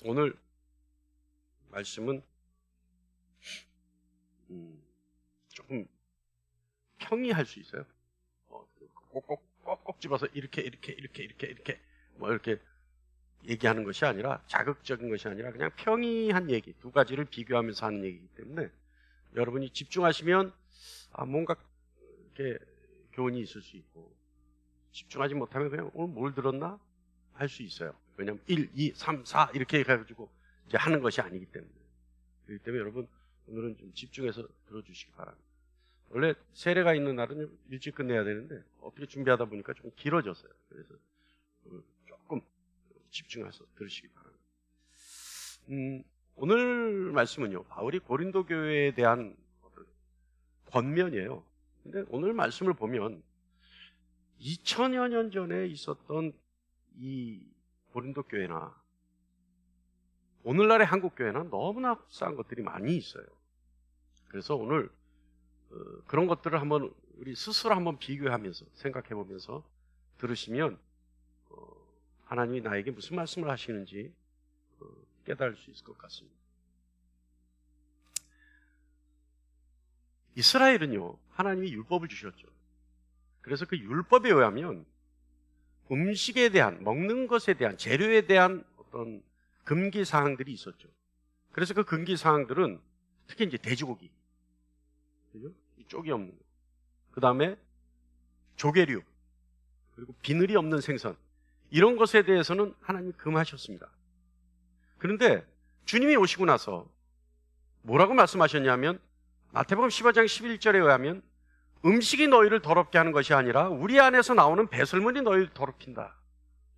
오늘 말씀은 조금 평이할 수 있어요. 꼭꼭 집어서 이렇게 뭐 이렇게 얘기하는 것이 아니라, 자극적인 것이 아니라 그냥 평이한 얘기, 두 가지를 비교하면서 하는 얘기이기 때문에 여러분이 집중하시면 뭔가 이렇게 교훈이 있을 수 있고, 집중하지 못하면 그냥 오늘 뭘 들었나 할 수 있어요. 왜냐하면 1, 2, 3, 4 이렇게 해가지고 이제 하는 것이 아니기 때문에. 그렇기 때문에 여러분 오늘은 좀 집중해서 들어주시기 바랍니다. 원래 세례가 있는 날은 일찍 끝내야 되는데 어떻게 준비하다 보니까 좀 길어졌어요. 그래서 조금 집중해서 들으시기 바랍니다. 오늘 말씀은요, 바울이 고린도 교회에 대한 권면이에요. 근데 오늘 말씀을 보면 2000여 년 전에 있었던 이 고린도 교회나 오늘날의 한국 교회나 너무나 흡사한 것들이 많이 있어요. 그래서 오늘 그런 것들을 한번 우리 스스로 한번 비교하면서 생각해 보면서 들으시면 하나님이 나에게 무슨 말씀을 하시는지 깨달을 수 있을 것 같습니다. 이스라엘은요, 하나님이 율법을 주셨죠. 그래서 그 율법에 의하면 음식에 대한, 먹는 것에 대한, 재료에 대한 어떤 금기 사항들이 있었죠. 그래서 그 금기 사항들은 특히 이제 돼지고기, 그죠? 쪽이 없는 거, 그 다음에 조개류, 그리고 비늘이 없는 생선, 이런 것에 대해서는 하나님이 금하셨습니다. 그런데 주님이 오시고 나서 뭐라고 말씀하셨냐면, 마태복음 15장 11절에 의하면 음식이 너희를 더럽게 하는 것이 아니라 우리 안에서 나오는 배설물이 너희를 더럽힌다.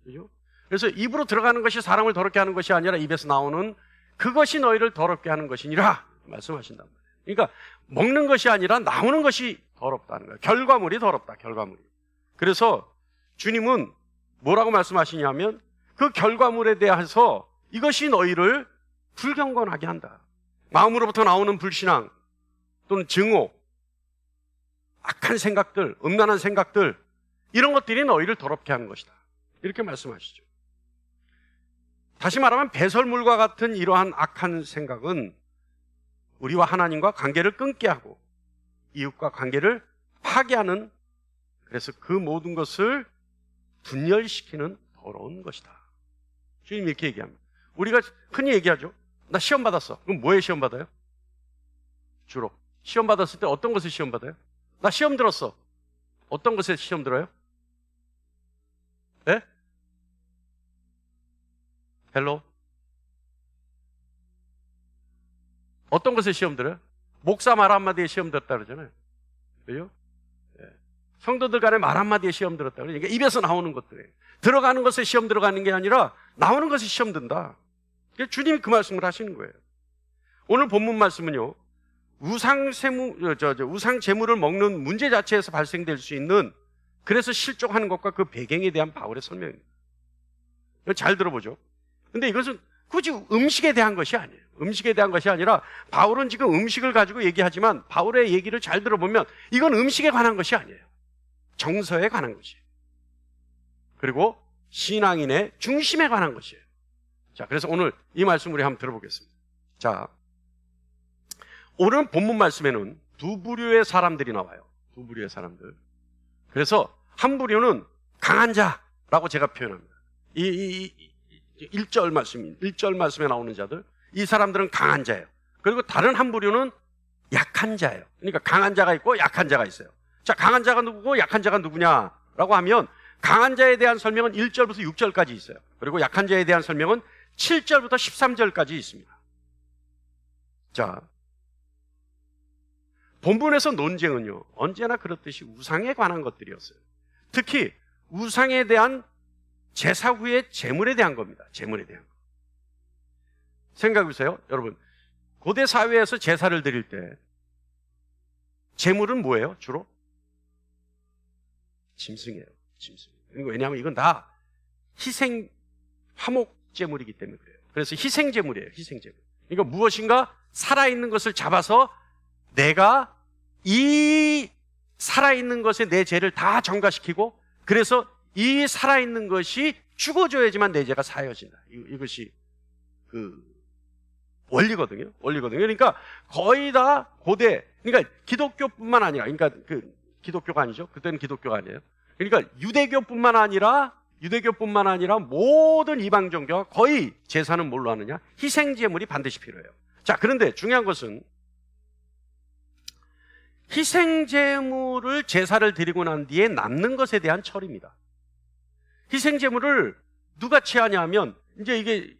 그죠? 그래서 입으로 들어가는 것이 사람을 더럽게 하는 것이 아니라 입에서 나오는 그것이 너희를 더럽게 하는 것이니라 말씀하신단 말이에요. 그러니까 먹는 것이 아니라 나오는 것이 더럽다는 거예요. 결과물이 더럽다, 결과물이. 그래서 주님은 뭐라고 말씀하시냐면 그 결과물에 대해서 이것이 너희를 불경건하게 한다. 마음으로부터 나오는 불신앙 또는 증오, 악한 생각들, 음란한 생각들, 이런 것들이 너희를 더럽게 하는 것이다. 이렇게 말씀하시죠. 다시 말하면 배설물과 같은 이러한 악한 생각은 우리와 하나님과 관계를 끊게 하고 이웃과 관계를 파괴하는, 그래서 그 모든 것을 분열시키는 더러운 것이다. 주님이 이렇게 얘기합니다. 우리가 흔히 얘기하죠. 나 시험 받았어. 그럼 뭐에 시험 받아요? 주로 시험 받았을 때 어떤 것을 시험 받아요? 나 시험 들었어. 어떤 것에 시험 들어요? 네? 헬로? 어떤 것에 시험 들어요? 목사 말 한마디에 시험 들었다 그러잖아요. 그죠? 네. 성도들 간에 말 한마디에 시험 들었다. 그러니까 입에서 나오는 것들이에요. 들어가는 것에 시험 들어가는 게 아니라 나오는 것에 시험 든다. 주님이 그 말씀을 하시는 거예요. 오늘 본문 말씀은요, 우상 제물을 먹는 문제 자체에서 발생될 수 있는, 그래서 실족하는 것과 그 배경에 대한 바울의 설명입니다. 잘 들어보죠. 근데 이것은 굳이 음식에 대한 것이 아니에요. 음식에 대한 것이 아니라 바울은 지금 음식을 가지고 얘기하지만 바울의 얘기를 잘 들어보면 이건 음식에 관한 것이 아니에요. 정서에 관한 것이에요. 그리고 신앙인의 중심에 관한 것이에요. 자, 그래서 오늘 이 말씀 우리 한번 들어보겠습니다. 자, 오늘 본문 말씀에는 두 부류의 사람들이 나와요. 두 부류의 사람들. 그래서 한 부류는 강한 자라고 제가 표현합니다. 1절 말씀에 나오는 자들, 이 사람들은 강한 자예요. 그리고 다른 한 부류는 약한 자예요. 그러니까 강한 자가 있고 약한 자가 있어요. 자, 강한 자가 누구고 약한 자가 누구냐라고 하면 강한 자에 대한 설명은 1절부터 6절까지 있어요. 그리고 약한 자에 대한 설명은 7절부터 13절까지 있습니다. 자, 본문에서 논쟁은요, 언제나 그렇듯이 우상에 관한 것들이었어요. 특히 우상에 대한 제사 후의 제물에 대한 겁니다. 제물에 대한 거. 생각해보세요. 여러분, 고대 사회에서 제사를 드릴 때 제물은 뭐예요? 주로? 짐승이에요. 짐승. 왜냐하면 이건 다 희생 화목 제물이기 때문에 그래요. 그래서 희생 제물이에요. 희생 제물. 그러니까 무엇인가 살아있는 것을 잡아서 내가 이 살아있는 것에 내 죄를 다 전가시키고, 그래서 이 살아있는 것이 죽어줘야지만 내 죄가 사여진다. 이것이 원리거든요. 그러니까 거의 다 고대, 그러니까 기독교뿐만 아니라, 그러니까 기독교가 아니죠. 그때는 기독교가 아니에요. 그러니까 유대교뿐만 아니라 모든 이방 종교가 거의 제사는 뭘로 하느냐? 희생제물이 반드시 필요해요. 자, 그런데 중요한 것은 희생제물을 제사를 드리고 난 뒤에 남는 것에 대한 처리입니다. 희생제물을 누가 취하냐면 이제 이게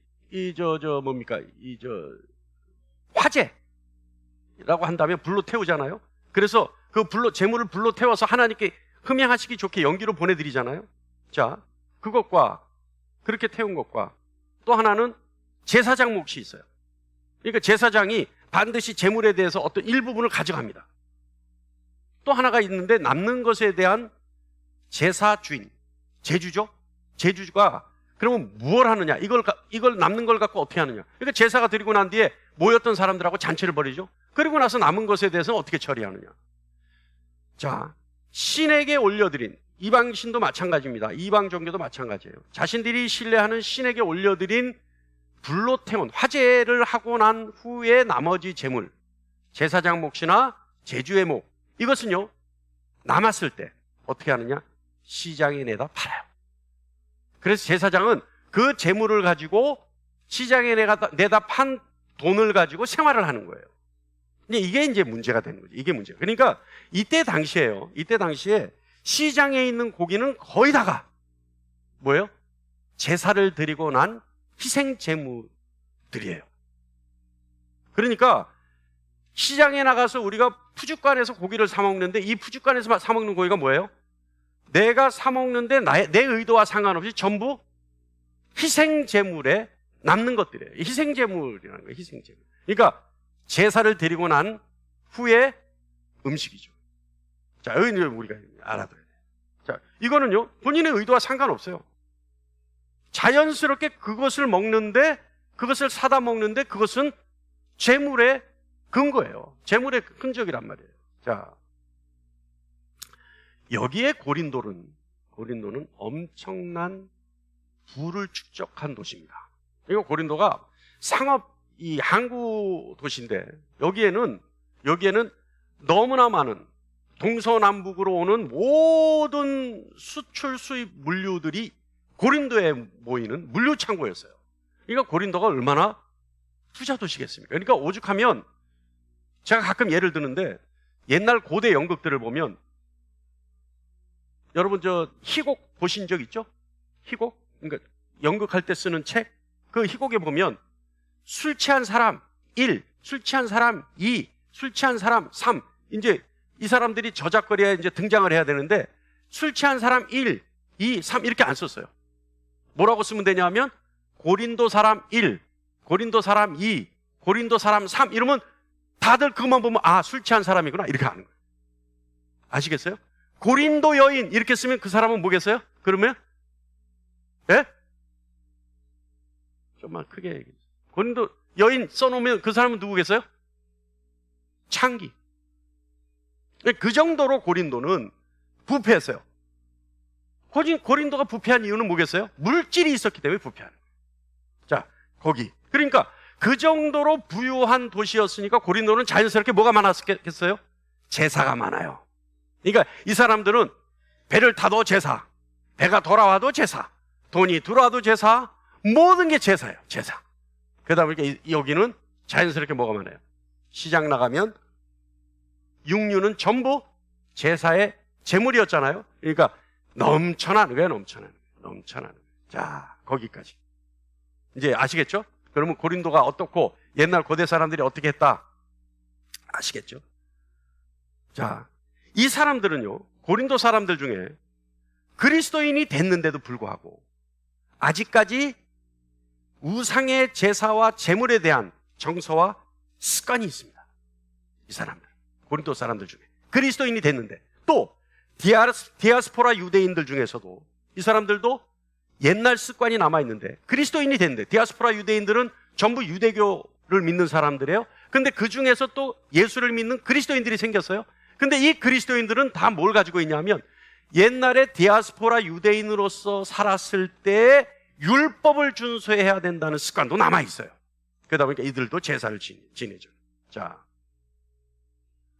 화제라고 한다면 불로 태우잖아요. 그래서 그 제물을 불로 태워서 하나님께 흠양하시기 좋게 연기로 보내드리잖아요. 자, 그것과 그렇게 태운 것과 또 하나는 제사장 몫이 있어요. 그러니까 제사장이 반드시 제물에 대해서 어떤 일부분을 가져갑니다. 또 하나가 있는데 남는 것에 대한 제사 주인, 제주죠. 제주가 그러면 무엇을 하느냐? 이걸 남는 걸 갖고 어떻게 하느냐? 그러니까 제사가 드리고 난 뒤에 모였던 사람들하고 잔치를 벌이죠. 그리고 나서 남은 것에 대해서는 어떻게 처리하느냐? 자, 신에게 올려드린, 이방신도 마찬가지입니다. 이방 종교도 마찬가지예요. 자신들이 신뢰하는 신에게 올려드린 불로 태운 화제를 하고 난 후에 나머지 제물, 제사장 몫이나 제주의 몫, 이것은요 남았을 때 어떻게 하느냐? 시장에 내다 팔아요. 그래서 제사장은 그 제물을 가지고 시장에 내다 판 돈을 가지고 생활을 하는 거예요. 근데 이게 이제 문제가 되는 거죠. 이게 문제예요. 그러니까 이때 당시에 시장에 있는 고기는 거의 다가 뭐예요? 제사를 드리고 난 희생 제물들이에요. 그러니까 시장에 나가서 우리가 푸주간에서 고기를 사 먹는데 이 푸주간에서 사 먹는 고기가 뭐예요? 내가 사 먹는데 내 의도와 상관없이 전부 희생 제물에 남는 것들이에요. 희생 제물이라는 거예요. 희생 제물. 그러니까 제사를 드리고 난 후에 음식이죠. 자, 이거 우리가 알아둬야 돼요. 자, 이거는요 본인의 의도와 상관없어요. 자연스럽게 그것을 먹는데, 그것을 사다 먹는데 그것은 제물의 근거예요. 제물의 흔적이란 말이에요. 자, 여기에 고린도는 엄청난 부를 축적한 도시입니다. 이거 고린도가 상업 이 항구 도시인데 여기에는 너무나 많은 동서남북으로 오는 모든 수출 수입 물류들이 고린도에 모이는 물류 창고였어요. 그러니까 고린도가 얼마나 부자 도시겠습니까? 그러니까 오죽하면 제가 가끔 예를 드는데 옛날 고대 연극들을 보면 여러분 저 희곡 보신 적 있죠? 희곡? 그러니까 연극할 때 쓰는 책? 그 희곡에 보면 술 취한 사람 1, 술 취한 사람 2, 술 취한 사람 3. 이제 이 사람들이 저작거리에 이제 등장을 해야 되는데 술 취한 사람 1, 2, 3 이렇게 안 썼어요. 뭐라고 쓰면 되냐면 고린도 사람 1, 고린도 사람 2, 고린도 사람 3 이러면 다들 그것만 보면 아, 술 취한 사람이구나 이렇게 아는 거예요. 아시겠어요? 고린도 여인 이렇게 쓰면 그 사람은 뭐겠어요? 그러면 예? 좀만 크게 얘기해주세요. 고린도 여인 써놓으면 그 사람은 누구겠어요? 창기. 그 정도로 고린도는 부패했어요. 고린도가 부패한 이유는 뭐겠어요? 물질이 있었기 때문에 부패하는 거예요. 자, 거기. 그러니까 그 정도로 부유한 도시였으니까 고린도는 자연스럽게 뭐가 많았겠어요? 제사가 많아요. 그러니까 이 사람들은 배를 타도 제사, 배가 돌아와도 제사, 돈이 들어와도 제사, 모든 게 제사예요. 제사. 그러다 보니까 여기는 자연스럽게 뭐가 많아요? 시장 나가면 육류는 전부 제사의 제물이었잖아요. 그러니까 넘쳐나는 거예요. 넘쳐나는 거예요. 자, 거기까지. 이제 아시겠죠? 그러면 고린도가 어떻고 옛날 고대 사람들이 어떻게 했다? 아시겠죠? 자, 이 사람들은요, 고린도 사람들 중에 그리스도인이 됐는데도 불구하고 아직까지 우상의 제사와 제물에 대한 정서와 습관이 있습니다. 이 사람들, 고린도 사람들 중에 그리스도인이 됐는데 또 디아스포라 유대인들 중에서도 이 사람들도 옛날 습관이 남아있는데 그리스도인이 됐는데 디아스포라 유대인들은 전부 유대교를 믿는 사람들이에요. 근데 그 중에서 또 예수를 믿는 그리스도인들이 생겼어요. 근데 이 그리스도인들은 다 뭘 가지고 있냐면 옛날에 디아스포라 유대인으로서 살았을 때 율법을 준수해야 된다는 습관도 남아있어요. 그러다 보니까 이들도 제사를 지내죠. 자,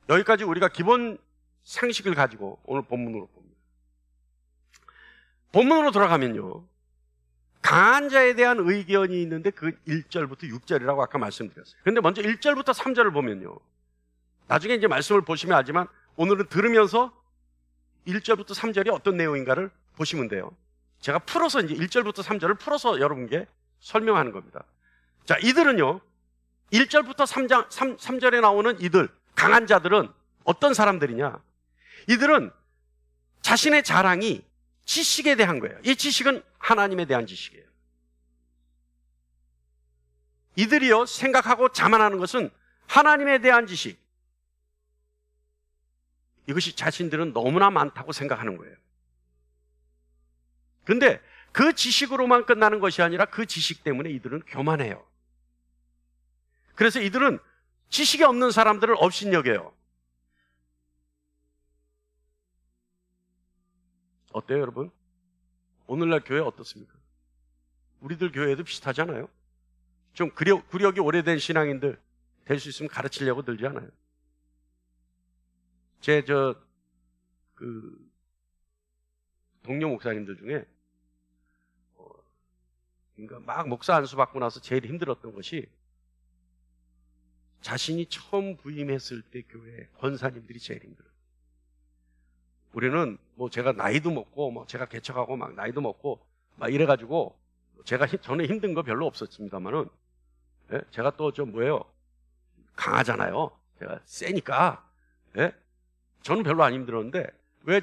여기까지 우리가 기본 상식을 가지고 오늘 본문으로 봅니다. 본문으로 돌아가면요, 강한 자에 대한 의견이 있는데 그 1절부터 6절이라고 아까 말씀드렸어요. 그런데 먼저 1절부터 3절을 보면요, 나중에 이제 말씀을 보시면 알지만 오늘은 들으면서 1절부터 3절이 어떤 내용인가를 보시면 돼요. 제가 풀어서 이제 1절부터 3절을 풀어서 여러분께 설명하는 겁니다. 자, 이들은요, 1절부터 3절에 나오는 이들, 강한 자들은 어떤 사람들이냐? 이들은 자신의 자랑이 지식에 대한 거예요. 이 지식은 하나님에 대한 지식이에요. 이들이요, 생각하고 자만하는 것은 하나님에 대한 지식. 이것이 자신들은 너무나 많다고 생각하는 거예요. 그런데 그 지식으로만 끝나는 것이 아니라 그 지식 때문에 이들은 교만해요. 그래서 이들은 지식이 없는 사람들을 업신여겨요. 어때요, 여러분? 오늘날 교회 어떻습니까? 우리들 교회도 비슷하잖아요. 좀 구력이 오래된 신앙인들 될 수 있으면 가르치려고 들지 않아요. 동료 목사님들 중에 그러니까 막 목사 안수 받고 나서 제일 힘들었던 것이 자신이 처음 부임했을 때 교회 권사님들이 제일 힘들어요. 우리는 뭐 제가 나이도 먹고 뭐 제가 개척하고 막 나이도 먹고 막 이래가지고 저는 힘든 거 별로 없었습니다만은, 예? 제가 또 좀 강하잖아요. 제가 세니까, 예? 저는 별로 안 힘들었는데 왜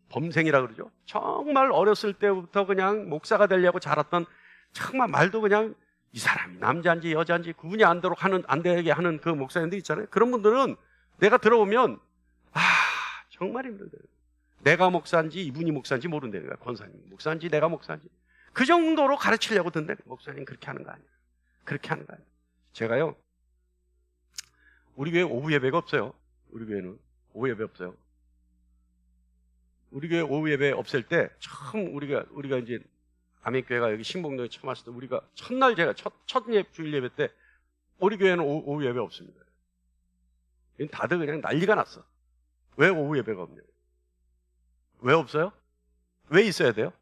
범생이라 그러죠? 정말 어렸을 때부터 그냥 목사가 되려고 자랐던, 정말 말도 그냥 이 사람이 남자인지 여자인지 구분이 안 되게 하는 그 목사님들 있잖아요. 그런 분들은 내가 들어보면 정말 힘들어요. 내가 목사인지 이분이 목사인지 모른다니까. 권사님 목사인지 내가 목사인지 그 정도로 가르치려고 든데, 목사님 그렇게 하는 거 아니야. 그렇게 하는 거 아니야. 제가요, 우리 교회 오후 예배가 없어요. 우리 교회는 오후 예배 없어요. 우리 교회 오후 예배 없을 때 처음 우리가 이제 아멘교회가 여기 신봉동에 처음 왔을 때, 우리가 첫날 제가 첫 주일 예배 때 우리 교회는 오후 예배 없습니다. 다들 그냥 난리가 났어. 왜 오후 예배가 없냐? 왜 없어요? 왜 있어야 돼요?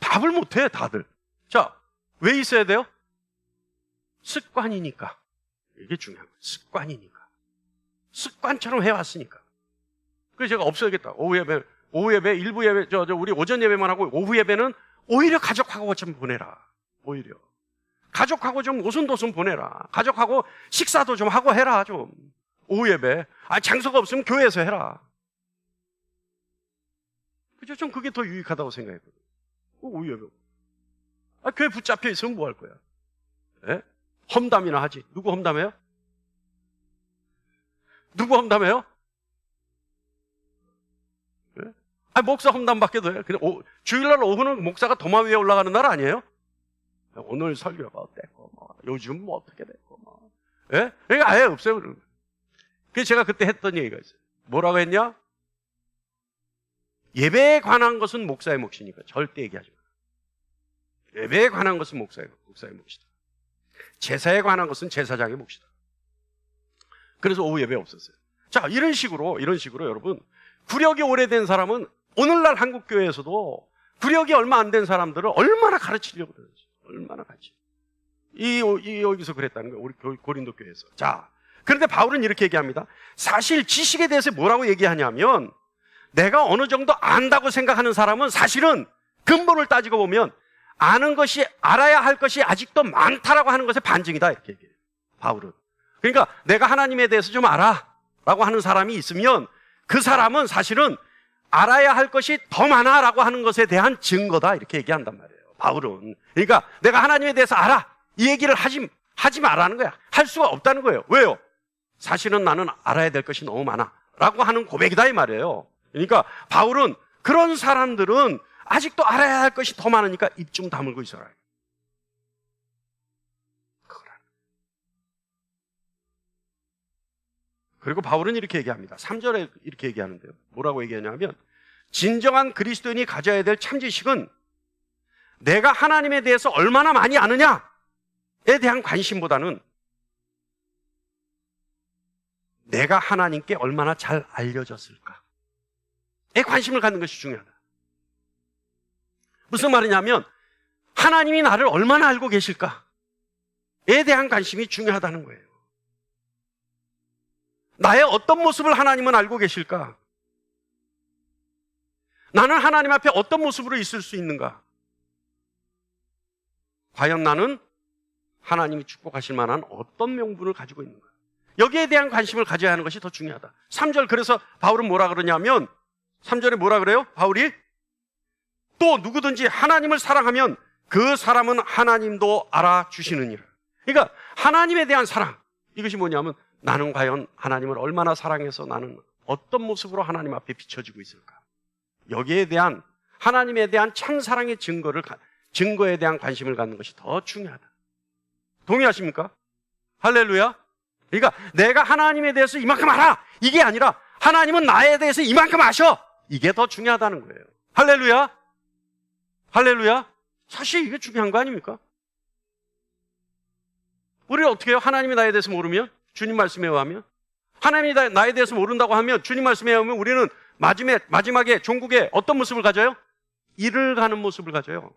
답을 못해 다들. 자, 왜 있어야 돼요? 습관이니까. 이게 중요한 거예요. 습관이니까. 습관처럼 해왔으니까. 그래서 제가 없어야겠다. 오후 예배, 일부 예배, 우리 오전 예배만 하고 오후 예배는 오히려 가족하고 좀 보내라. 오히려. 가족하고 좀 오순도순 보내라. 가족하고 식사도 좀 하고 해라, 좀. 오후 예배. 장소가 없으면 교회에서 해라. 그죠? 좀 그게 더 유익하다고 생각했거든요. 오후 예배. 교회 붙잡혀 있으면 뭐 할 거야? 예? 험담이나 하지. 누구 험담해요? 누구 험담해요? 예? 목사 험담 받게도 해요. 주일날 오후는 목사가 도마 위에 올라가는 날 아니에요? 오늘 설교가 어땠고, 요즘 뭐 어떻게 됐고, 예? 이게 아예 없어요. 그래서 제가 그때 했던 얘기가 있어요. 뭐라고 했냐? 예배에 관한 것은 목사의 몫이니까 절대 얘기하지 마. 예배에 관한 것은 목사의 몫이다. 제사에 관한 것은 제사장의 몫이다. 그래서 오후 예배 없었어요. 자, 이런 식으로 여러분, 구력이 오래된 사람은 오늘날 한국교회에서도 구력이 얼마 안 된 사람들을 얼마나 가르치려고 그러지. 얼마나 가르치. 여기서 그랬다는 거예요. 우리 고린도 교회에서. 자, 그런데 바울은 이렇게 얘기합니다. 사실 지식에 대해서 뭐라고 얘기하냐면, 내가 어느 정도 안다고 생각하는 사람은 사실은 근본을 따지고 보면 알아야 할 것이 아직도 많다라고 하는 것의 반증이다, 이렇게 얘기해요. 바울은. 그러니까 내가 하나님에 대해서 좀 알아라고 하는 사람이 있으면 그 사람은 사실은 알아야 할 것이 더 많아라고 하는 것에 대한 증거다, 이렇게 얘기한단 말이에요. 바울은. 그러니까 내가 하나님에 대해서 알아, 이 얘기를 하지 말라는 거야. 할 수가 없다는 거예요. 왜요? 사실은 나는 알아야 될 것이 너무 많아 라고 하는 고백이다, 이 말이에요. 그러니까 바울은 그런 사람들은 아직도 알아야 할 것이 더 많으니까 입 좀 다물고 있어라. 그리고 바울은 이렇게 얘기합니다. 3절에 이렇게 얘기하는데요. 뭐라고 얘기하냐면, 진정한 그리스도인이 가져야 될 참 지식은 내가 하나님에 대해서 얼마나 많이 아느냐에 대한 관심보다는 내가 하나님께 얼마나 잘 알려졌을까에 관심을 갖는 것이 중요하다. 무슨 말이냐면 하나님이 나를 얼마나 알고 계실까에 대한 관심이 중요하다는 거예요. 나의 어떤 모습을 하나님은 알고 계실까? 나는 하나님 앞에 어떤 모습으로 있을 수 있는가? 과연 나는 하나님이 축복하실 만한 어떤 명분을 가지고 있는가? 여기에 대한 관심을 가져야 하는 것이 더 중요하다. 3절, 그래서 바울은 뭐라 그러냐면 3절에 뭐라 그래요? 바울이 또 누구든지 하나님을 사랑하면 그 사람은 하나님도 알아주시느니라. 그러니까 하나님에 대한 사랑, 이것이 뭐냐면 나는 과연 하나님을 얼마나 사랑해서 나는 어떤 모습으로 하나님 앞에 비춰지고 있을까? 여기에 대한 하나님에 대한 참 사랑의 증거에 대한 관심을 갖는 것이 더 중요하다. 동의하십니까? 할렐루야. 그러니까 내가 하나님에 대해서 이만큼 알아, 이게 아니라 하나님은 나에 대해서 이만큼 아셔, 이게 더 중요하다는 거예요. 할렐루야. 할렐루야. 사실 이게 중요한 거 아닙니까? 우리는 어떻게 해요? 하나님이 나에 대해서 모르면, 주님 말씀에 의하면, 하나님이 나에 대해서 모른다고 하면, 주님 말씀에 의하면 우리는 마지막에 종국에 어떤 모습을 가져요? 일을 가는 모습을 가져요.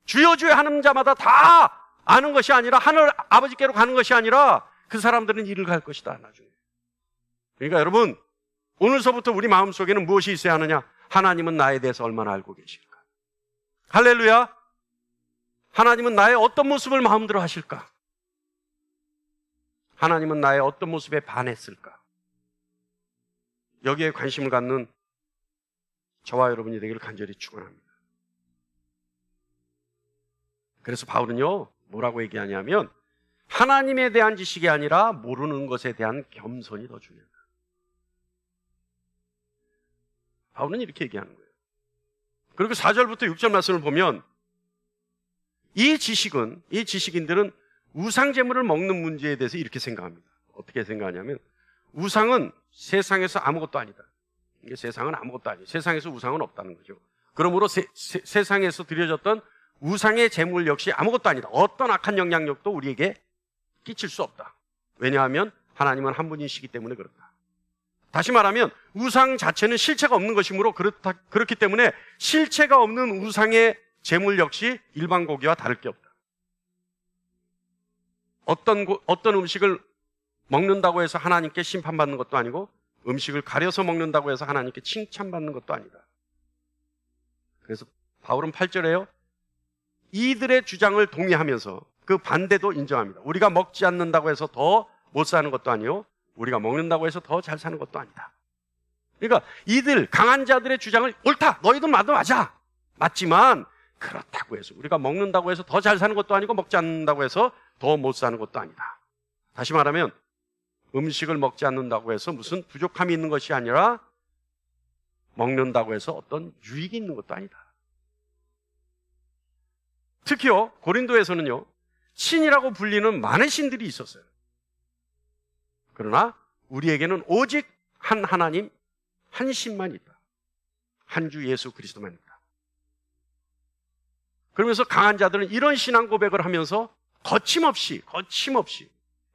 주여 주여 하는 자마다 다 아는 것이 아니라, 하늘 아버지께로 가는 것이 아니라 그 사람들은 일을 갈 것이다, 나중에. 그러니까 여러분, 오늘서부터 우리 마음속에는 무엇이 있어야 하느냐? 하나님은 나에 대해서 얼마나 알고 계실까? 할렐루야. 하나님은 나의 어떤 모습을 마음대로 하실까? 하나님은 나의 어떤 모습에 반했을까? 여기에 관심을 갖는 저와 여러분이 되기를 간절히 축원합니다. 그래서 바울은요, 뭐라고 얘기하냐면 하나님에 대한 지식이 아니라 모르는 것에 대한 겸손이 더 중요하다. 바울은 이렇게 얘기하는 거예요. 그리고 4절부터 6절 말씀을 보면 이 지식인들은 우상 제물을 먹는 문제에 대해서 이렇게 생각합니다. 어떻게 생각하냐면 우상은 세상에서 아무것도 아니다. 이게 세상은 아무것도 아니에요. 세상에서 우상은 없다는 거죠. 그러므로 세상에서 드려졌던 우상의 제물 역시 아무것도 아니다. 어떤 악한 영향력도 우리에게 끼칠 수 없다. 왜냐하면 하나님은 한 분이시기 때문에 그렇다. 다시 말하면 우상 자체는 실체가 없는 것이므로 그렇기 때문에 실체가 없는 우상의 제물 역시 일반 고기와 다를 게 없다. 어떤 음식을 먹는다고 해서 하나님께 심판받는 것도 아니고 음식을 가려서 먹는다고 해서 하나님께 칭찬받는 것도 아니다. 그래서 바울은 8절에요. 이들의 주장을 동의하면서 그 반대도 인정합니다. 우리가 먹지 않는다고 해서 더 못 사는 것도 아니요, 우리가 먹는다고 해서 더 잘 사는 것도 아니다. 그러니까 이들 강한 자들의 주장을 옳다, 너희들 말도 맞아, 맞지만 그렇다고 해서 우리가 먹는다고 해서 더 잘 사는 것도 아니고 먹지 않는다고 해서 더 못 사는 것도 아니다. 다시 말하면 음식을 먹지 않는다고 해서 무슨 부족함이 있는 것이 아니라 먹는다고 해서 어떤 유익이 있는 것도 아니다. 특히요, 고린도에서는요, 신이라고 불리는 많은 신들이 있었어요. 그러나 우리에게는 오직 한 하나님, 한 신만 있다. 한 주 예수 그리스도만 있다. 그러면서 강한 자들은 이런 신앙 고백을 하면서 거침없이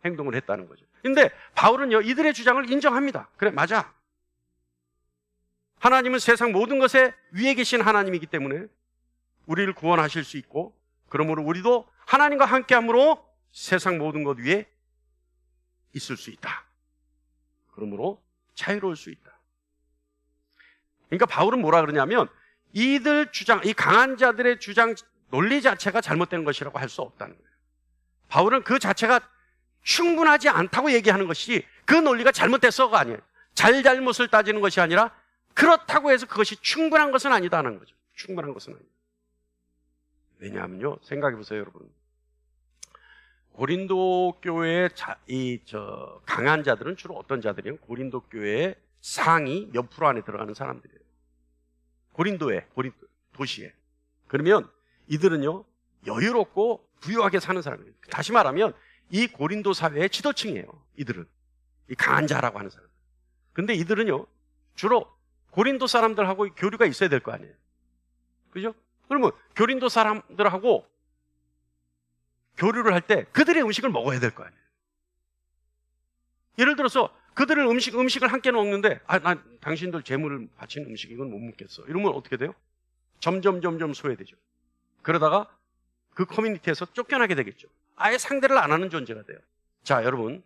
행동을 했다는 거죠. 근데 바울은요, 이들의 주장을 인정합니다. 그래, 맞아. 하나님은 세상 모든 것에 위에 계신 하나님이기 때문에 우리를 구원하실 수 있고, 그러므로 우리도 하나님과 함께함으로 세상 모든 것 위에 있을 수 있다. 그러므로 자유로울 수 있다. 그러니까 바울은 뭐라 그러냐면 이들 주장, 이 강한 자들의 주장 논리 자체가 잘못된 것이라고 할 수 없다는 거예요. 바울은 그 자체가 충분하지 않다고 얘기하는 것이 그 논리가 잘못됐어가 아니에요. 잘못을 따지는 것이 아니라 그렇다고 해서 그것이 충분한 것은 아니다는 거죠. 충분한 것은 아니다. 왜냐하면요, 생각해 보세요, 여러분. 고린도 교회의 강한 자들은 주로 어떤 자들이에요? 고린도 교회의 상위 몇 프로 안에 들어가는 사람들이에요. 고린도 도시에. 그러면 이들은요, 여유롭고 부유하게 사는 사람이에요. 다시 말하면 이 고린도 사회의 지도층이에요. 이들은 이 강한 자라고 하는 사람. 근데 이들은요, 주로 고린도 사람들하고 교류가 있어야 될 거 아니에요. 그죠? 그러면 교린도 사람들하고 교류를 할 때 그들의 음식을 먹어야 될 거 아니에요. 예를 들어서 그들을 음식을 함께 먹는데 난 당신들 재물을 바친 음식 이건 못 먹겠어. 이러면 어떻게 돼요? 점점 소외되죠. 그러다가 그 커뮤니티에서 쫓겨나게 되겠죠. 아예 상대를 안 하는 존재가 돼요. 자, 여러분,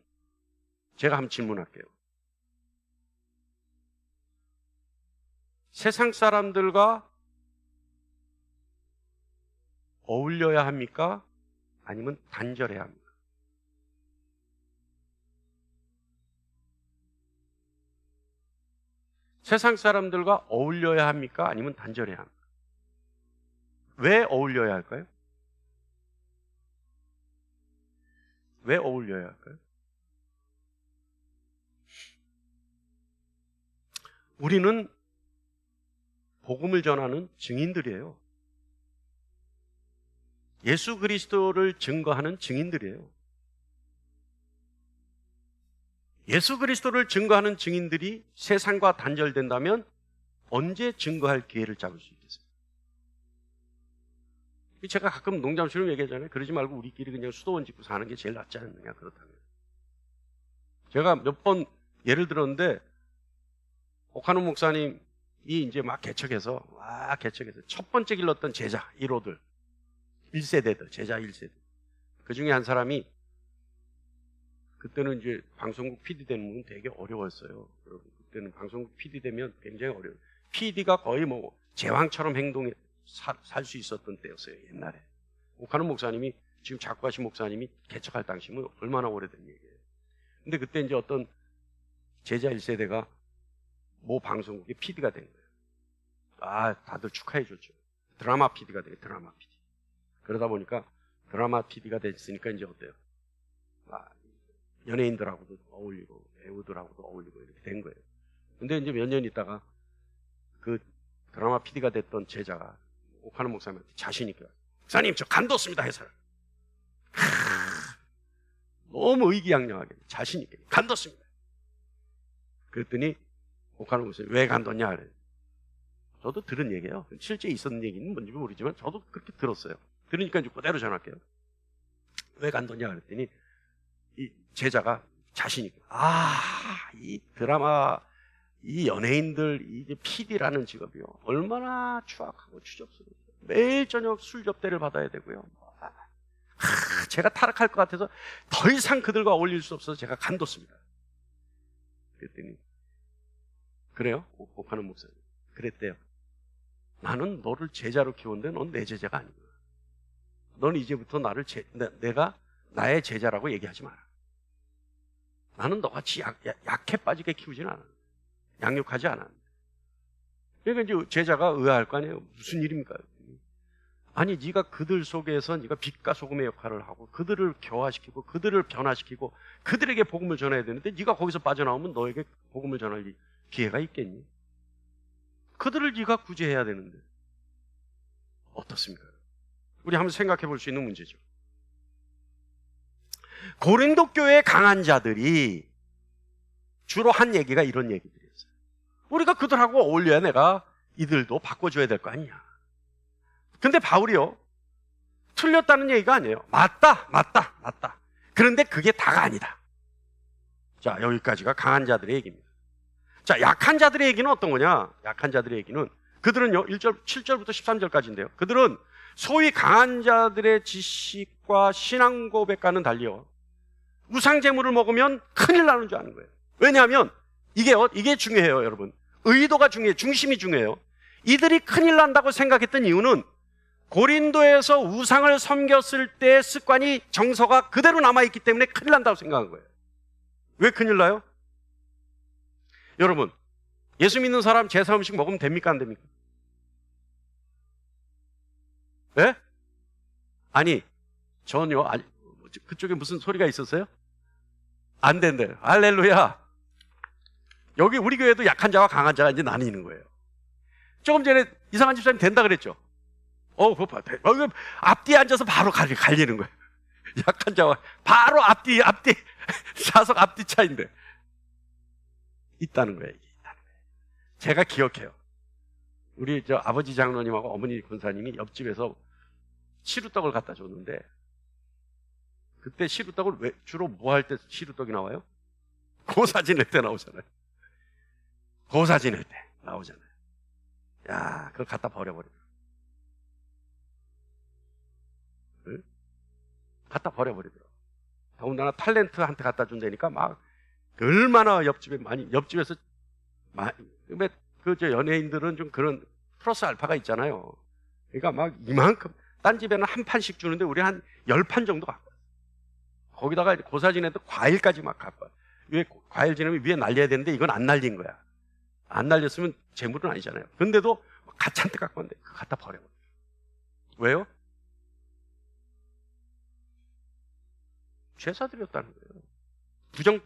제가 한번 질문할게요. 세상 사람들과 어울려야 합니까? 아니면 단절해야 합니까? 세상 사람들과 어울려야 합니까? 아니면 단절해야 합니까? 왜 어울려야 할까요? 왜 어울려야 할까요? 우리는 복음을 전하는 증인들이에요. 예수 그리스도를 증거하는 증인들이에요. 예수 그리스도를 증거하는 증인들이 세상과 단절된다면 언제 증거할 기회를 잡을 수 있겠어요? 제가 가끔 농담처럼 얘기하잖아요. 그러지 말고 우리끼리 그냥 수도원 짓고 사는 게 제일 낫지 않느냐, 그렇다면. 제가 몇 번 예를 들었는데, 옥한우 목사님이 이제 막 개척해서 첫 번째 길렀던 제자 1호들, 1세대들, 제자 1세대. 그 중에 한 사람이 그때는 이제 방송국 PD 되는 건 되게 어려웠어요. 여러분, 그때는 방송국 PD 되면 굉장히 어려워요. PD가 거의 뭐 제왕처럼 행동해 살 수 있었던 때였어요, 옛날에. 옥한우 목사님이, 지금 작고하신 목사님이 개척할 당시면 얼마나 오래된 얘기예요. 근데 그때 이제 어떤 제자 1세대가 모 방송국의 PD가 된 거예요. 다들 축하해 줬죠. 드라마 PD가 돼요, 드라마 PD. 그러다 보니까 드라마 PD가 됐으니까 이제 어때요? 연예인들하고도 어울리고 배우들하고도 어울리고 이렇게 된 거예요. 근데 이제 몇 년 있다가 그 드라마 PD가 됐던 제자가 옥한우 목사님한테 자신 있게 목사님 저 간뒀습니다 해서 너무 의기양양하게 자신 있게 간뒀습니다. 그랬더니 옥한우 목사님 왜 간뒀냐 그래요. 저도 들은 얘기예요. 실제 있었는 얘기는 뭔지 모르지만 저도 그렇게 들었어요. 들으니까 이제 그대로 전할게요. 왜 간뒀냐 그랬더니 이 제자가 자신 있게 이 드라마 이 연예인들 이제 PD라는 직업이요 얼마나 추악하고 추접스러워요. 매일 저녁 술 접대를 받아야 되고요. 제가 타락할 것 같아서 더 이상 그들과 어울릴 수 없어서 제가 간뒀습니다. 그랬더니 그래요? 옥한우 목사님 그랬대요. 나는 너를 제자로 키웠는데 넌 내 제자가 아니구나. 넌 이제부터 내가 나의 제자라고 얘기하지 마라. 나는 너같이 약해 빠지게 키우진 않아. 양육하지 않아. 그러니까 이제 제자가 의아할 거 아니에요. 무슨 일입니까? 아니 네가 그들 속에서 네가 빛과 소금의 역할을 하고 그들을 교화시키고 그들을 변화시키고 그들에게 복음을 전해야 되는데 네가 거기서 빠져나오면 너에게 복음을 전할 기회가 있겠니? 그들을 네가 구제해야 되는데 어떻습니까? 우리 한번 생각해 볼 수 있는 문제죠. 고린도 교회의 강한 자들이 주로 한 얘기가 이런 얘기들이었어요. 우리가 그들하고 어울려야 내가 이들도 바꿔줘야 될 거 아니냐. 근데 바울이요 틀렸다는 얘기가 아니에요. 맞다. 그런데 그게 다가 아니다. 자, 여기까지가 강한 자들의 얘기입니다. 자, 약한 자들의 얘기는 어떤 거냐? 약한 자들의 얘기는 그들은요 7절부터 13절까지인데요. 그들은 소위 강한 자들의 지식과 신앙 고백과는 달리요 우상 제물을 먹으면 큰일 나는 줄 아는 거예요. 왜냐하면 이게 중요해요, 여러분. 의도가 중요해요. 중심이 중요해요. 이들이 큰일 난다고 생각했던 이유는 고린도에서 우상을 섬겼을 때의 습관이 정서가 그대로 남아있기 때문에 큰일 난다고 생각한 거예요. 왜 큰일 나요? 여러분, 예수 믿는 사람 제사 음식 먹으면 됩니까? 안 됩니까? 네? 아니, 전혀, 그쪽에 무슨 소리가 있었어요? 안 된대요. 할렐루야. 여기 우리 교회도 약한 자와 강한 자가 이제 나뉘는 거예요. 조금 전에 이상한 집사님 된다 그랬죠? 앞뒤에 앉아서 바로 갈리는 거예요. 약한 자와 바로 앞뒤 좌석 앞뒤 차인데 있다는 거예요. 제가 기억해요. 우리 저 아버지 장로님하고 어머니 권사님이 옆집에서 시루떡을 갖다 줬는데, 그때 시루떡을 왜 주로 뭐 할 때 시루떡이 나와요? 고사 지낼 때 나오잖아요. 고사 지낼 때 나오잖아요. 야, 그걸 갖다 버려버려. 응? 갖다 버려버리더라고. 더군다나 탤런트한테 갖다 준다니까 막 얼마나 옆집에서 그 연예인들은 좀 그런 플러스 알파가 있잖아요. 그러니까 막 이만큼, 딴 집에는 한 판씩 주는데 우리 한 10판 정도 갖고 와요. 거기다가 고사 지내도 과일까지 막 갖고 와요. 왜 과일 지내면 위에 날려야 되는데 이건 안 날린 거야. 안 날렸으면 재물은 아니잖아요. 근데도 가찬뜩 갖고 왔는데 그거 갖다 버려버려요. 왜요? 죄사드렸다는 거예요.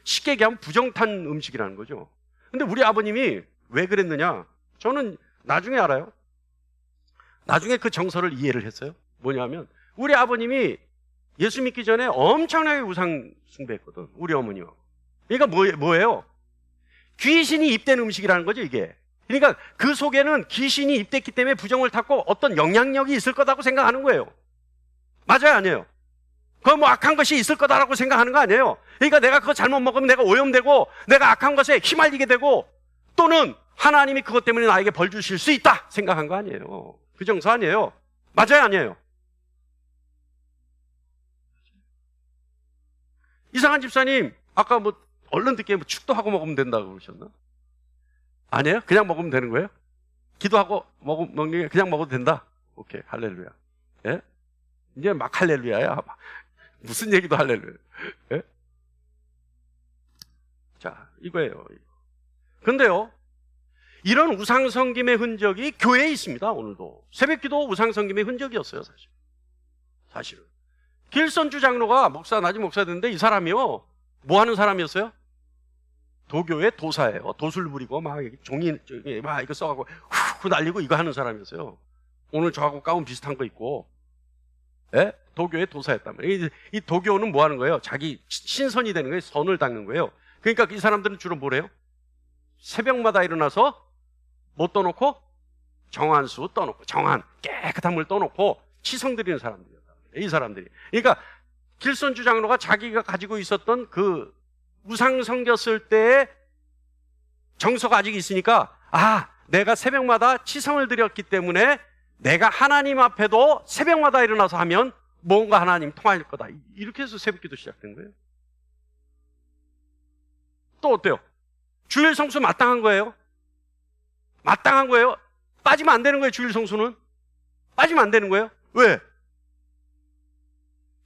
쉽게 얘기하면 부정탄 음식이라는 거죠. 근데 우리 아버님이 왜 그랬느냐? 저는 나중에 알아요. 나중에 그 정서를 이해를 했어요. 뭐냐면 우리 아버님이 예수 믿기 전에 엄청나게 우상 숭배했거든. 우리 어머니와. 그러니까 뭐예요? 귀신이 입된 음식이라는 거죠, 이게. 그러니까 그 속에는 귀신이 입됐기 때문에 부정을 탔고 어떤 영향력이 있을 거다고 생각하는 거예요. 맞아요, 아니에요? 그거 뭐 악한 것이 있을 거다라고 생각하는 거 아니에요? 그러니까 내가 그거 잘못 먹으면 내가 오염되고 내가 악한 것에 휘말리게 되고 또는 하나님이 그것 때문에 나에게 벌 주실 수 있다 생각한 거 아니에요. 그 정서 아니에요. 맞아요, 아니에요? 이상한 집사님 아까 뭐 얼른 듣기에 뭐 축도하고 먹으면 된다고 그러셨나? 아니에요? 그냥 먹으면 되는 거예요? 기도하고 먹는 게 그냥 먹어도 된다? 오케이, 할렐루야. 예? 이제 막 할렐루야야. 무슨 얘기도 할렐루야. 예? 자, 이거예요. 근데요, 이런 우상섬김의 흔적이 교회에 있습니다. 오늘도 새벽기도 우상섬김의 흔적이었어요. 사실은 길선주 장로가 나지 목사 됐는데 이 사람이요, 뭐 하는 사람이었어요? 도교의 도사예요. 도술 부리고 막 종이 막 이거 써가고 후 날리고 이거 하는 사람이었어요. 오늘 저하고 가운 비슷한 거 입고. 예? 도교의 도사였단 말이에요. 이 도교는 뭐 하는 거예요? 자기 신선이 되는 거예요. 선을 닦는 거예요. 그러니까 이 사람들은 주로 뭐래요? 새벽마다 일어나서 뭐 떠놓고? 정한수 떠놓고, 깨끗한 물 떠놓고 치성 드리는 사람들이었단 말이에요. 이 사람들이. 그러니까 길선주 장로가 자기가 가지고 있었던 그 우상 섬겼을 때의 정서가 아직 있으니까, 내가 새벽마다 치성을 드렸기 때문에 내가 하나님 앞에도 새벽마다 일어나서 하면 뭔가 하나님 통할 거다. 이렇게 해서 새벽기도 시작된 거예요. 또 어때요? 주일 성수 마땅한 거예요? 마땅한 거예요? 빠지면 안 되는 거예요, 주일 성수는? 빠지면 안 되는 거예요? 왜?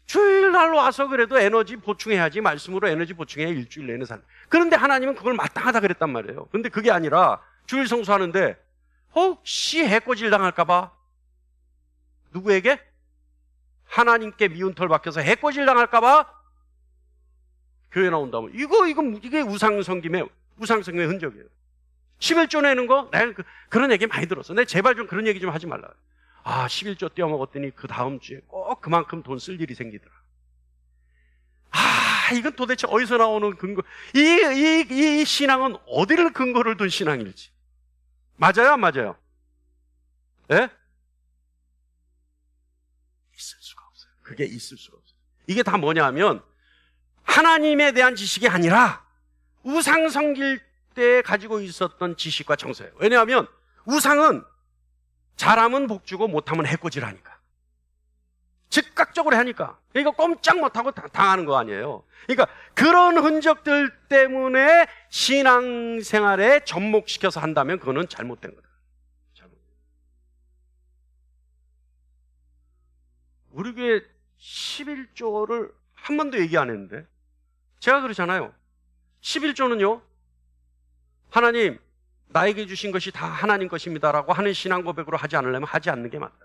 주일날 와서 그래도 에너지 보충해야지. 말씀으로 에너지 보충해야 일주일 내내 사는. 그런데 하나님은 그걸 마땅하다 그랬단 말이에요. 근데 그게 아니라 주일 성수하는데 혹시 해코질 당할까봐, 누구에게? 하나님께 미운 털 박혀서 해코질 당할까봐 교회 나온다면 이게 우상섬김의 흔적이에요. 11조 내는 거? 내가 그런 얘기 많이 들었어. 내가 제발 좀 그런 얘기 좀 하지 말라. 11조 떼어먹었더니 그 다음 주에 꼭 그만큼 돈 쓸 일이 생기더라. 이건 도대체 어디서 나오는 근거? 이 신앙은 어디를 근거를 둔 신앙일지. 맞아요, 안 맞아요? 예? 있을 수가 없어요. 그게 있을 수가 없어요. 이게 다 뭐냐 하면 하나님에 대한 지식이 아니라 우상 섬길 때 가지고 있었던 지식과 정서예요. 왜냐하면 우상은 잘하면 복주고 못하면 해코지라니까. 즉각적으로 하니까. 그러니까 꼼짝 못하고 당하는 거 아니에요. 그러니까 그런 흔적들 때문에 신앙생활에 접목시켜서 한다면 그거는 잘못된 거다. 우리 교회 11조를 한 번도 얘기 안 했는데, 제가 그러잖아요. 11조는요, 하나님 나에게 주신 것이 다 하나님 것입니다라고 하는 신앙 고백으로 하지 않으려면 하지 않는 게 맞다.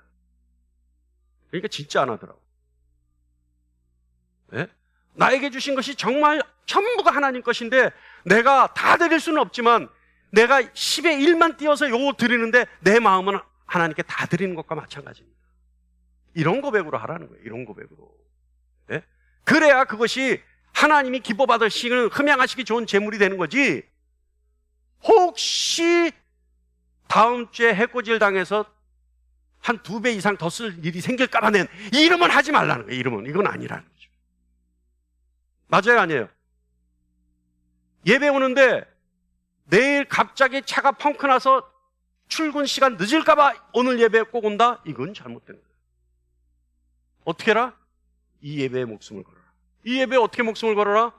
그러니까 진짜 안 하더라고. 네? 나에게 주신 것이 정말 전부가 하나님 것인데 내가 다 드릴 수는 없지만 내가 10의 1만 띄어서 요거 드리는데 내 마음은 하나님께 다 드리는 것과 마찬가지입니다. 이런 고백으로 하라는 거예요. 이런 고백으로. 네? 그래야 그것이 하나님이 기뻐 받으시는 흠양하시기 좋은 재물이 되는 거지. 혹시 다음 주에 해코지를 당해서 한 2배 이상 더 쓸 일이 생길까봐 낸 이름은 하지 말라는 거예요. 이름은. 이건 아니라는 거죠. 맞아요, 아니에요? 예배 오는데 내일 갑자기 차가 펑크 나서 출근 시간 늦을까봐 오늘 예배 꼭 온다? 이건 잘못된 거예요. 어떻게 해라? 이 예배에 목숨을 걸어라. 이 예배에 어떻게 목숨을 걸어라?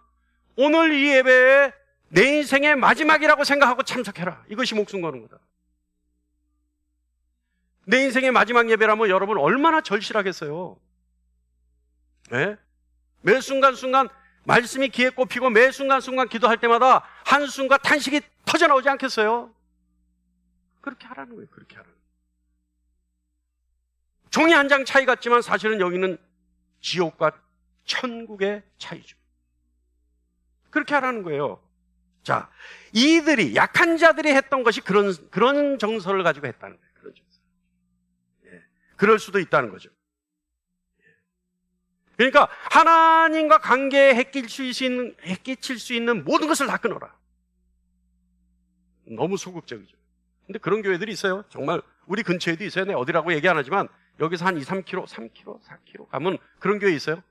오늘 이 예배에 내 인생의 마지막이라고 생각하고 참석해라. 이것이 목숨 거는 거다. 내 인생의 마지막 예배라면 여러분 얼마나 절실하겠어요. 네? 매 순간순간 말씀이 귀에 꼽히고 매 순간순간 기도할 때마다 한숨과 탄식이 터져나오지 않겠어요? 그렇게 하라는 거예요. 그렇게 하라는 거예요. 종이 한 장 차이 같지만 사실은 여기는 지옥과 천국의 차이죠. 그렇게 하라는 거예요. 자, 이들이 약한 자들이 했던 것이 그런 정서를 가지고 했다는 거예요. 그런 정서. 예. 그럴 수도 있다는 거죠. 그러니까 하나님과 관계에 해끼칠 수 있는 모든 것을 다 끊어라. 너무 소극적이죠. 근데 그런 교회들이 있어요. 정말 우리 근처에도 있어요. 네, 어디라고 얘기 안 하지만 여기서 한 2, 3km, 3km, 4km 가면 그런 교회 있어요.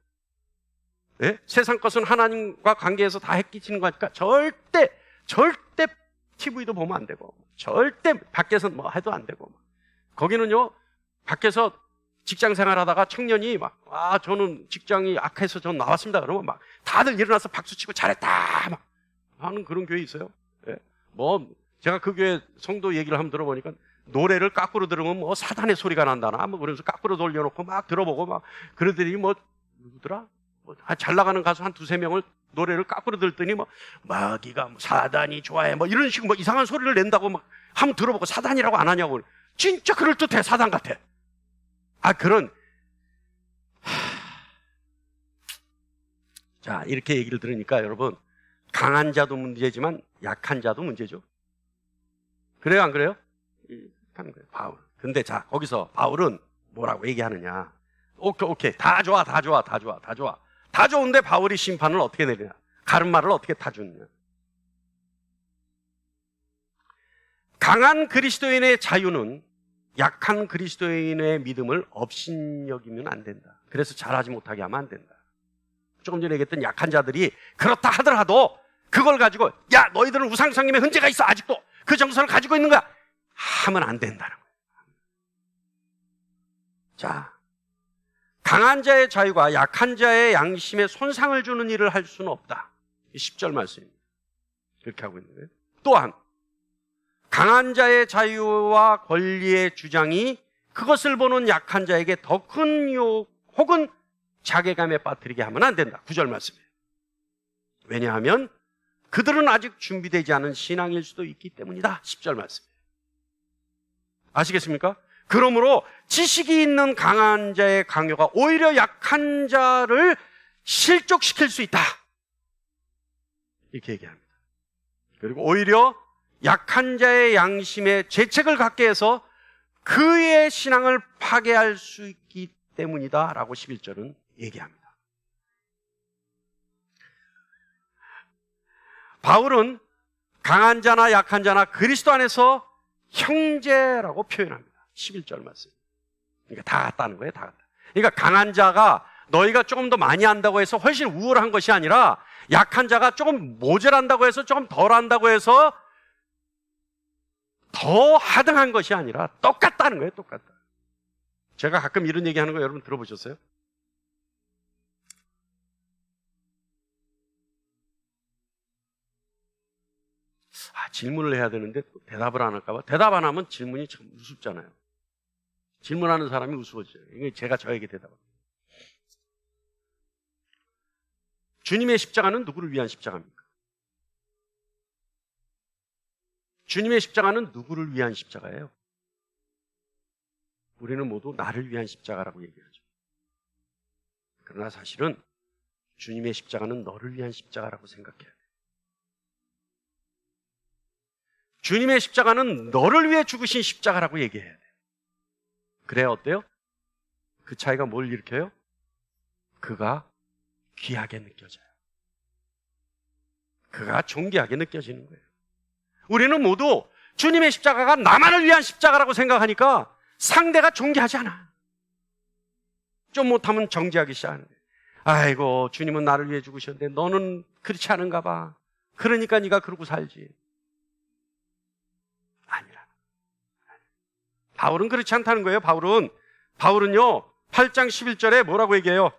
네? 세상 것은 하나님과 관계에서 다 해끼치는 거니까 절대 TV도 보면 안 되고 절대 밖에서 뭐 해도 안 되고 거기는요 밖에서 직장 생활하다가 청년이 막 저는 직장이 악해서 전 나왔습니다. 그러면 막 다들 일어나서 박수치고 잘했다 막 하는 그런 교회 있어요. 네? 뭐 제가 그 교회 성도 얘기를 한번 들어보니까 노래를 거꾸로 들으면 뭐 사단의 소리가 난다나 뭐 그러면서 거꾸로 돌려놓고 막 들어보고 막 그러더니 뭐 누구더라? 잘 나가는 가수 한 2-3명을 노래를 거꾸로 들었더니 뭐 마귀가 뭐 사단이 좋아해 뭐 이런 식으로 뭐 이상한 소리를 낸다고 막 한번 들어보고 사단이라고 안 하냐고. 진짜 그럴듯해. 사단 같아. 자, 이렇게 얘기를 들으니까 여러분 강한 자도 문제지만 약한 자도 문제죠. 그래요, 안 그래요? 하는 거예요, 바울. 근데 자, 거기서 바울은 뭐라고 얘기하느냐? 오케이. 다 좋아. 다 좋은데 바울이 심판을 어떻게 내리냐? 가르마를 어떻게 타주느냐? 강한 그리스도인의 자유는 약한 그리스도인의 믿음을 업신여기면 안 된다. 그래서 잘하지 못하게 하면 안 된다. 조금 전에 얘기했던 약한 자들이 그렇다 하더라도 그걸 가지고 야 너희들은 우상성님의 흔재가 있어 아직도 그 정서를 가지고 있는 거야 하면 안 된다는 거예요. 자, 강한 자의 자유가 약한 자의 양심에 손상을 주는 일을 할 수는 없다. 10절 말씀입니다. 그렇게 하고 있는 거예요. 또한 강한 자의 자유와 권리의 주장이 그것을 보는 약한 자에게 더 큰 유혹 혹은 자괴감에 빠뜨리게 하면 안 된다. 9절 말씀이에요. 왜냐하면 그들은 아직 준비되지 않은 신앙일 수도 있기 때문이다. 10절 말씀이에요. 아시겠습니까? 그러므로 지식이 있는 강한 자의 강요가 오히려 약한 자를 실족시킬 수 있다. 이렇게 얘기합니다. 그리고 오히려 약한 자의 양심에 죄책을 갖게 해서 그의 신앙을 파괴할 수 있기 때문이다 라고 11절은 얘기합니다. 바울은 강한 자나 약한 자나 그리스도 안에서 형제라고 표현합니다. 11절 말씀. 그러니까 다 같다는 거예요. 다 같다. 그러니까 강한 자가 너희가 조금 더 많이 한다고 해서 훨씬 우월한 것이 아니라 약한 자가 조금 모자란다고 해서 조금 덜 한다고 해서 더 하등한 것이 아니라 똑같다는 거예요. 똑같다. 제가 가끔 이런 얘기하는 거 여러분 들어보셨어요? 질문을 해야 되는데 대답을 안 할까 봐. 대답 안 하면 질문이 참 우습잖아요. 질문하는 사람이 우스워져요. 이게 제가 저에게 대답합니다. 주님의 십자가는 누구를 위한 십자가입니까? 주님의 십자가는 누구를 위한 십자가예요? 우리는 모두 나를 위한 십자가라고 얘기하죠. 그러나 사실은 주님의 십자가는 너를 위한 십자가라고 생각해야 돼. 주님의 십자가는 너를 위해 죽으신 십자가라고 얘기해야 돼. 그래야 어때요? 그 차이가 뭘 일으켜요? 그가 귀하게 느껴져요. 그가 존귀하게 느껴지는 거예요. 우리는 모두 주님의 십자가가 나만을 위한 십자가라고 생각하니까 상대가 존귀하지 않아. 좀 못하면 정죄하기 시작하는 거예요. 아이고, 주님은 나를 위해 죽으셨는데 너는 그렇지 않은가 봐. 그러니까 네가 그러고 살지. 아니라. 바울은 그렇지 않다는 거예요. 바울은요 8장 11절에 뭐라고 얘기해요?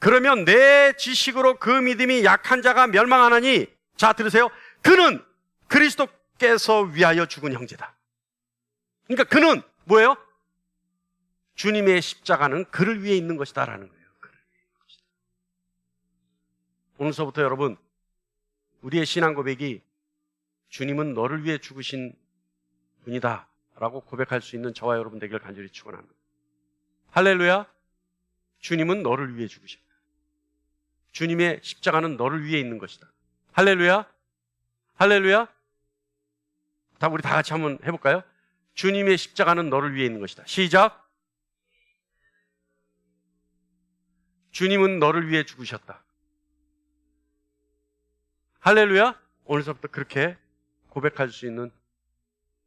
그러면 내 지식으로 그 믿음이 약한 자가 멸망하나니, 자 들으세요, 그는 그리스도께서 위하여 죽은 형제다. 그러니까 그는 뭐예요? 주님의 십자가는 그를 위해 있는 것이다 라는 거예요. 그를 위해 있는 것이다. 오늘서부터 여러분, 우리의 신앙 고백이 주님은 너를 위해 죽으신 분이다 라고 고백할 수 있는 저와 여러분 되기를 간절히 축원합니다. 할렐루야. 주님은 너를 위해 죽으셨다. 주님의 십자가는 너를 위해 있는 것이다. 할렐루야. 할렐루야. 우리 다 같이 한번 해볼까요? 주님의 십자가는 너를 위해 있는 것이다. 시작. 주님은 너를 위해 죽으셨다. 할렐루야. 오늘서부터 그렇게 고백할 수 있는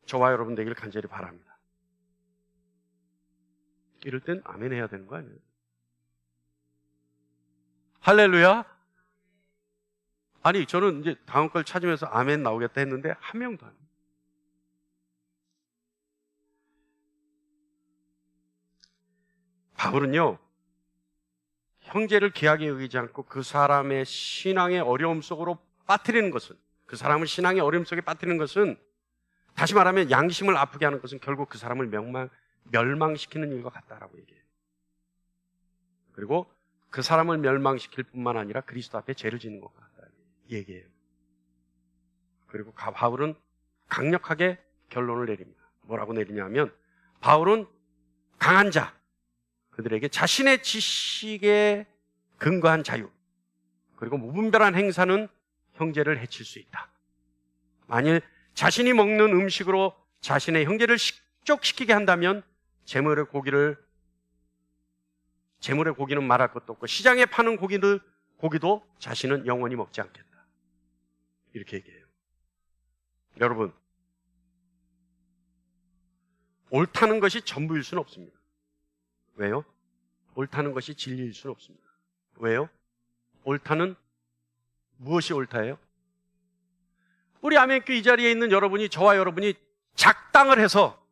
저와 여러분 되기를 간절히 바랍니다. 이럴 땐 아멘 해야 되는 거 아니에요? 할렐루야. 아니, 저는 이제 다음 걸 찾으면서 아멘 나오겠다 했는데 한 명도 안 해요. 바울은요, 형제를 계약에 의지 않고 그 사람의 신앙의 어려움 속으로 빠뜨리는 것은, 그 사람을 신앙의 어려움 속에 빠뜨리는 것은, 다시 말하면 양심을 아프게 하는 것은 결국 그 사람을 멸망시키는 일과 같다라고 얘기해요. 그리고 그 사람을 멸망시킬 뿐만 아니라 그리스도 앞에 죄를 짓는 것 같다 얘기해요. 그리고 바울은 강력하게 결론을 내립니다. 뭐라고 내리냐면, 바울은 강한 자, 그들에게 자신의 지식에 근거한 자유, 그리고 무분별한 행사는 형제를 해칠 수 있다. 만일 자신이 먹는 음식으로 자신의 형제를 식족시키게 한다면 재물의 고기는 말할 것도 없고 시장에 파는 고기도 자신은 영원히 먹지 않겠다. 이렇게 얘기해요. 여러분, 옳다는 것이 전부일 수는 없습니다. 왜요? 옳다는 것이 진리일 수는 없습니다. 왜요? 옳다는 무엇이 옳다예요? 우리 아멘교회 이 자리에 있는 여러분이, 저와 여러분이 작당을 해서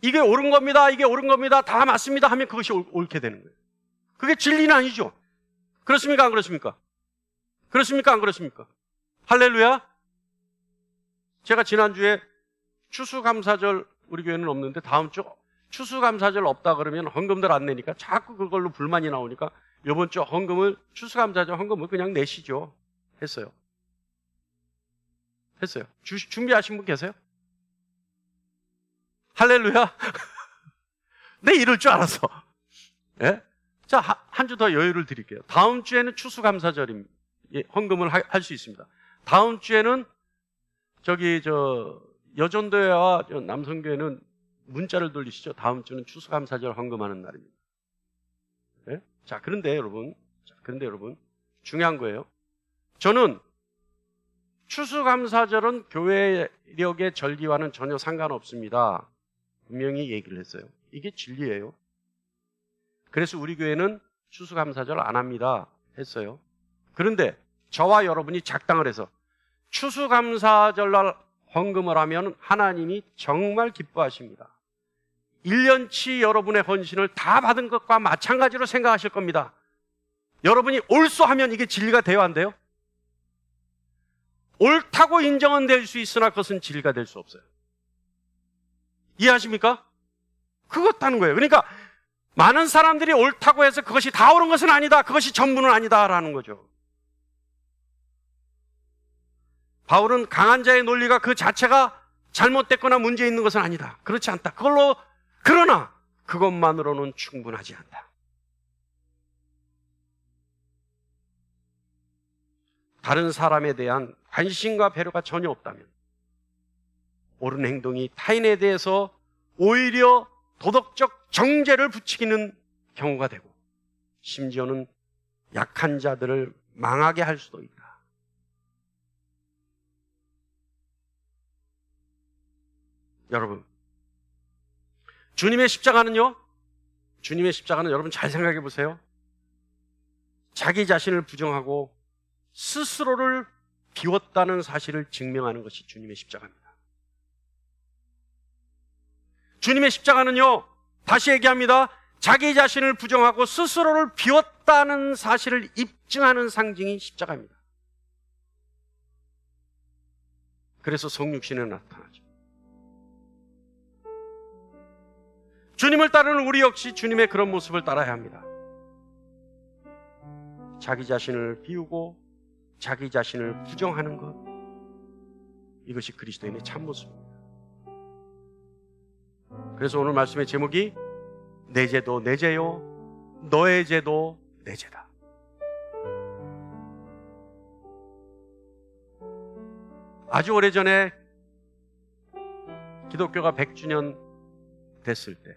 이게 옳은 겁니다, 이게 옳은 겁니다, 다 맞습니다 하면 그것이 옳게 되는 거예요. 그게 진리는 아니죠. 그렇습니까? 안 그렇습니까? 그렇습니까? 안 그렇습니까? 할렐루야. 제가 지난주에 추수감사절, 우리 교회는 없는데 다음 주 추수감사절 없다 그러면 헌금들 안 내니까 자꾸 그걸로 불만이 나오니까 이번 주 추수감사절 헌금을 그냥 내시죠 했어요. 준비하신 분 계세요? 할렐루야. 네, 이럴 줄 알았어. 예? 자, 한 주 더 여유를 드릴게요. 다음 주에는 추수감사절입니다. 예, 헌금을 할 수 있습니다. 다음 주에는 여전도회와 남성교회는 문자를 돌리시죠. 다음 주는 추수감사절 헌금하는 날입니다. 예? 자, 그런데 여러분, 중요한 거예요. 저는 추수감사절은 교회력의 절기와는 전혀 상관없습니다. 분명히 얘기를 했어요. 이게 진리예요. 그래서 우리 교회는 추수감사절 안 합니다 했어요. 그런데 저와 여러분이 작당을 해서 추수감사절날 헌금을 하면 하나님이 정말 기뻐하십니다. 1년치 여러분의 헌신을 다 받은 것과 마찬가지로 생각하실 겁니다. 여러분이 옳소하면 이게 진리가 돼요, 안 돼요? 옳다고 인정은 될 수 있으나 그것은 진리가 될 수 없어요. 이해하십니까? 그것다는 거예요. 그러니까 많은 사람들이 옳다고 해서 그것이 다 옳은 것은 아니다, 그것이 전부는 아니다라는 거죠. 바울은 강한 자의 논리가 그 자체가 잘못됐거나 문제 있는 것은 아니다, 그렇지 않다, 그러나 그것만으로는 충분하지 않다. 다른 사람에 대한 관심과 배려가 전혀 없다면 옳은 행동이 타인에 대해서 오히려 도덕적 정죄를 부추기는 경우가 되고 심지어는 약한 자들을 망하게 할 수도 있다. 여러분, 주님의 십자가는요, 주님의 십자가는 여러분 잘 생각해 보세요. 자기 자신을 부정하고 스스로를 비웠다는 사실을 증명하는 것이 주님의 십자가입니다. 주님의 십자가는요, 다시 얘기합니다. 자기 자신을 부정하고 스스로를 비웠다는 사실을 입증하는 상징이 십자가입니다. 그래서 성육신에 나타나죠. 주님을 따르는 우리 역시 주님의 그런 모습을 따라야 합니다. 자기 자신을 비우고 자기 자신을 부정하는 것, 이것이 그리스도인의 참모습입니다. 그래서 오늘 말씀의 제목이 내 죄도 내 죄요, 너의 죄도 내 죄다. 아주 오래전에 기독교가 100주년 됐을 때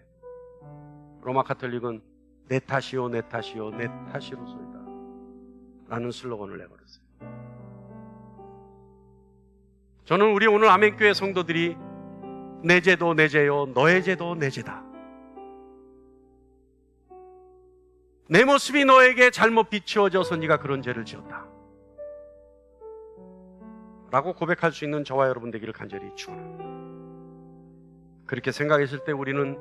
로마 카톨릭은 내 탓이요 내 탓이요 내 탓이로소이다 라는 슬로건을 내걸었어요. 저는 우리 오늘 아멘교회 성도들이 내 죄도 내 죄요, 너의 죄도 내 죄다, 내 모습이 너에게 잘못 비추어져서 네가 그런 죄를 지었다 라고 고백할 수 있는 저와 여러분 되기를 간절히 축원합니다. 그렇게 생각했을 때 우리는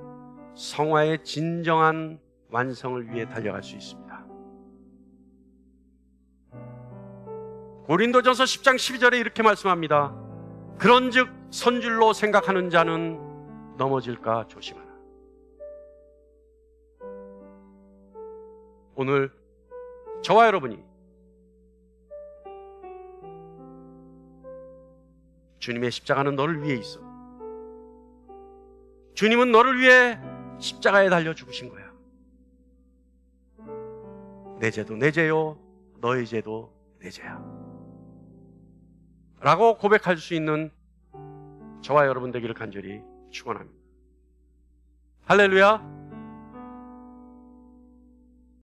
성화의 진정한 완성을 위해 달려갈 수 있습니다. 고린도전서 10장 12절에 이렇게 말씀합니다. 그런즉 선줄로 생각하는 자는 넘어질까 조심하라. 오늘 저와 여러분이 주님의 십자가는 너를 위해 있어. 주님은 너를 위해 십자가에 달려 죽으신 거야. 내 죄도 내 죄요, 너의 죄도 내 죄야 라고 고백할 수 있는 저와 여러분 되기를 간절히 축원합니다. 할렐루야.